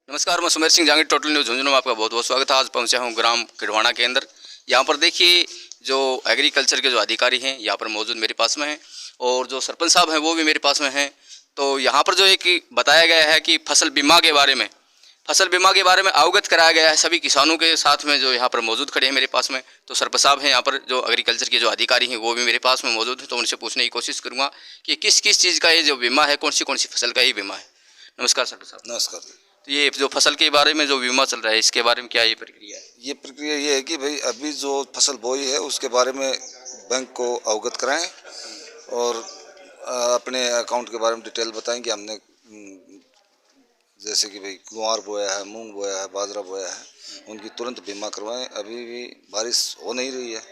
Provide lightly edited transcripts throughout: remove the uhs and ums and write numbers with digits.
नमस्कार, मैं Sumer Singh Jahangir, total news Jhunjhunu में आपका बहुत बहुत स्वागत है। आज पहुंचा हूं ग्राम किडवाना के अंदर। यहां पर देखिए जो एग्रीकल्चर के जो अधिकारी हैं यहां पर मौजूद मेरे पास में हैं और जो सरपंच साहब हैं वो भी मेरे पास में हैं। तो यहां पर जो एक बताया गया है कि फसल बीमा के बारे में अवगत कराया गया है सभी किसानों के साथ में, जो यहाँ पर मौजूद खड़े हैं मेरे पास में। तो सरपंच साहब हैं यहाँ पर, जो एग्रीकल्चर के जो अधिकारी हैं वो भी मेरे पास में मौजूद हैं। तो उनसे पूछने की कोशिश करूँगा कि किस किस चीज़ का ये जो बीमा है, कौन सी फसल का ही बीमा है। नमस्कार सरपंच साहब। नमस्कार। तो ये जो फसल के बारे में जो बीमा चल रहा है, इसके बारे में क्या ये प्रक्रिया है? ये प्रक्रिया ये है कि भाई अभी जो फसल बोई है उसके बारे में बैंक को अवगत कराएं और अपने अकाउंट के बारे में डिटेल बताएं कि हमने जैसे कि भाई गुआर बोया है, मूंग बोया है, बाजरा बोया है, उनकी तुरंत बीमा करवाएं। अभी भी बारिश हो नहीं रही है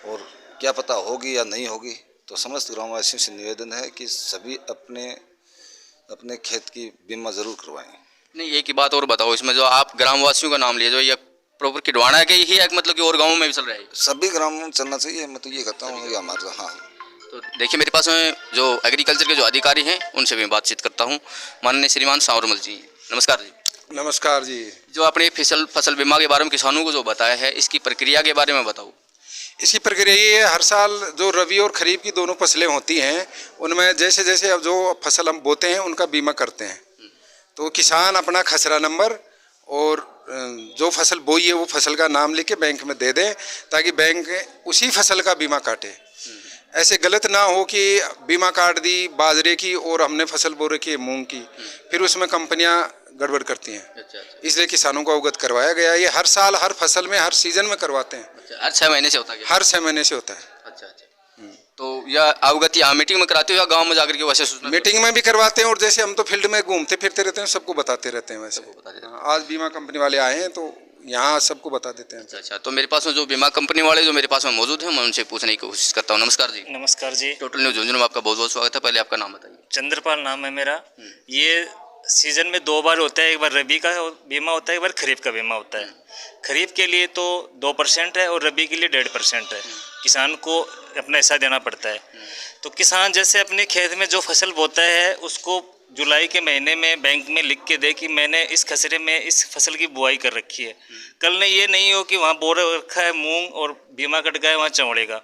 और क्या पता होगी या नहीं होगी। तो समस्त ग्रामवासियों से निवेदन है कि सभी अपने खेत की बीमा ज़रूर करवाएं। नहीं, एक ही बात और बताओ, इसमें जो आप ग्रामवासियों का नाम लिए, जो ये प्रॉपर किडवाना के ही है, मतलब कि और गाँव में भी चल रहा है? सभी ग्रामों में चलना चाहिए, मैं तो ये कहता हूँ कि हमारा। हाँ, तो देखिए मेरे पास में जो एग्रीकल्चर के जो अधिकारी हैं उनसे भी बातचीत करता हूँ। माननीय श्रीमान सांवरमल जी, नमस्कार जी। नमस्कार जी। जो आपने फसल बीमा के बारे में किसानों को जो बताया है, इसकी प्रक्रिया के बारे में बताओ। इसकी प्रक्रिया ये है, हर साल जो रबी और खरीफ की दोनों फसलें होती हैं उनमें जैसे जैसे अब जो फसल हम बोते हैं उनका बीमा करते हैं। तो किसान अपना खसरा नंबर और जो फसल बोई है वो फसल का नाम लेके बैंक में दे दें, ताकि बैंक उसी फसल का बीमा काटे। ऐसे गलत ना हो कि बीमा काट दी बाजरे की और हमने फसल बो रखी है मूंग की, फिर उसमें कंपनियां गड़बड़ करती हैं। इसलिए किसानों को अवगत करवाया गया। ये हर साल हर फसल में हर सीजन में करवाते हैं। हर 6 महीने से होता है? हर 6 महीने से होता है। अच्छा। तो यह अवगत यहाँ मीटिंग में कराते हो या गांव में जाकर के वैसे? मीटिंग में भी करवाते हैं और जैसे हम तो फील्ड में घूमते फिरते रहते हैं, सबको बताते रहते हैं। वैसे आज बीमा कंपनी वाले आए हैं तो यहाँ सबको बता देते हैं। अच्छा, तो मेरे पास में जो बीमा कंपनी वाले जो मेरे पास में मौजूद हैं, मैं उनसे पूछने की कोशिश करता हूँ। नमस्कार जी। नमस्कार जी। टोटल न्यूज़ झुंझुनू में आपका बहुत बहुत स्वागत है। पहले आपका नाम बताइए। चंद्रपाल नाम है मेरा। ये सीजन में 2 बार होता है, एक बार रबी का बीमा होता है, एक बार खरीफ का बीमा होता है। खरीफ के लिए तो 2% है और रबी के लिए 1.5% है। किसान को अपना हिस्सा देना पड़ता है। तो किसान जैसे अपने खेत में जो फसल बोता है उसको जुलाई के महीने में बैंक में लिख के दे कि मैंने इस खसरे में इस फसल की बुआई कर रखी है। कल ने ये नहीं हो कि वहाँ बो रखा है मूंग और बीमा कट गया वहाँ चौड़ेगा,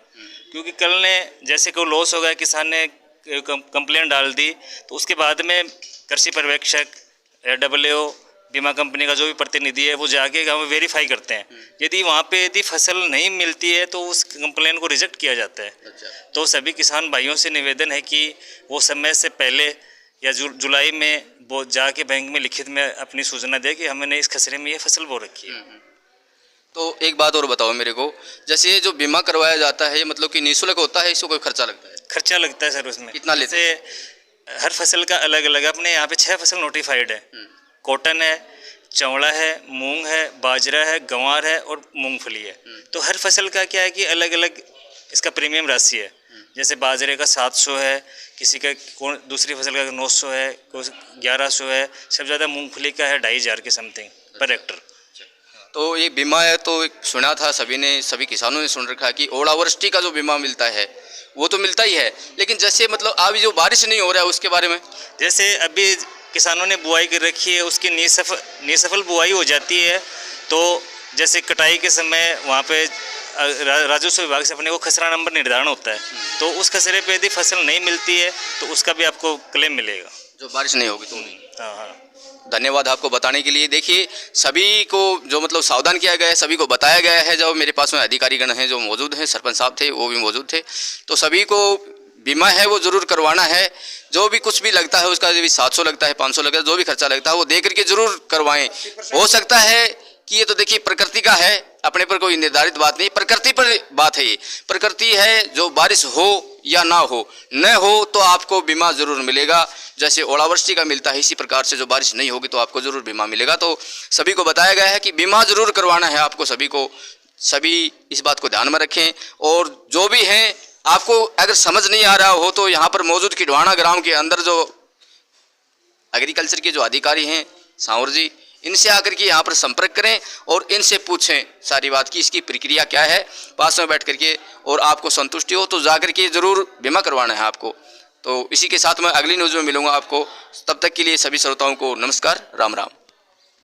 क्योंकि कल ने जैसे कोई लॉस हो गया, किसान ने कंप्लेंट डाल दी, तो उसके बाद में कृषि पर्यवेक्षक AAO बीमा कंपनी का जो भी प्रतिनिधि है वो जाके गाँव में वेरीफाई करते हैं। यदि वहाँ पे यदि फसल नहीं मिलती है तो उस कंप्लेन को रिजेक्ट किया जाता है। तो सभी किसान भाइयों से निवेदन है कि वो समय से पहले या जुलाई में वो जाके बैंक में लिखित में अपनी सूचना दे कि हमने इस खसरे में ये फसल बो रखी है। तो एक बात और बताओ मेरे को, जैसे ये जो बीमा करवाया जाता है, ये मतलब कि निःशुल्क होता है, इसको कोई खर्चा लगता है? खर्चा लगता है सर। उसमें कितना लेते हैं? हर फसल का अलग अलग, अपने यहाँ पे 6 फसल नोटिफाइड है। कॉटन है, चौड़ा है, मूंग है, बाजरा है, गंवार है और मूंगफली है। तो हर फसल का क्या है कि अलग अलग इसका प्रीमियम राशि है। जैसे बाजरे का 700 है, किसी का दूसरी फसल का 900 है, कोई 1100 है, सबसे ज़्यादा मूंगफली का है 2500 के समथिंग पर हेक्टर। तो ये बीमा है तो एक सुना था सभी किसानों ने सुन रखा है कि ओलावृष्टि का जो बीमा मिलता है वो तो मिलता ही है, लेकिन जैसे मतलब अभी जो बारिश नहीं हो रहा है उसके बारे में? जैसे अभी किसानों ने बुआई कर रखी है, उसकी निसफल बुआई हो जाती है, तो जैसे कटाई के समय वहाँ पे राजस्व विभाग से अपने को खसरा नंबर निर्धारण होता है। तो उस खसरे पे यदि फसल नहीं मिलती है तो उसका भी आपको क्लेम मिलेगा। जो बारिश नहीं होगी तो नहीं? हाँ। धन्यवाद आपको बताने के लिए। देखिए सभी को जो मतलब सावधान किया गया है, सभी को बताया गया है। जो मेरे पास में अधिकारीगण हैं जो मौजूद हैं, सरपंच साहब थे वो भी मौजूद थे, तो सभी को बीमा है वो ज़रूर करवाना है। जो भी कुछ भी लगता है उसका, भी 700 लगता है, 500 लगता है, जो भी खर्चा लगता है वो दे करके ज़रूर करवाएं। हो सकता है कि ये तो देखिए प्रकृति का है, अपने पर कोई निर्धारित बात नहीं, प्रकृति पर बात है। ये प्रकृति है, जो बारिश हो या ना हो, न हो तो आपको बीमा ज़रूर मिलेगा। जैसे ओलावृष्टि का मिलता है, इसी प्रकार से जो बारिश नहीं होगी तो आपको ज़रूर बीमा मिलेगा। तो सभी को बताया गया है कि बीमा ज़रूर करवाना है आपको सभी को। सभी इस बात को ध्यान में रखें। और जो भी हैं, आपको अगर समझ नहीं आ रहा हो तो यहाँ पर मौजूद किडवाना ग्राम के अंदर जो एग्रीकल्चर के जो अधिकारी हैं सांवर जी, इनसे आकर के यहाँ पर संपर्क करें और इनसे पूछें सारी बात की इसकी प्रक्रिया क्या है, पास में बैठ करके, और आपको संतुष्टि हो तो जाकर के ज़रूर बीमा करवाना है आपको। तो इसी के साथ मैं अगली न्यूज़ में मिलूंगा आपको। तब तक के लिए सभी श्रोताओं को नमस्कार, राम राम।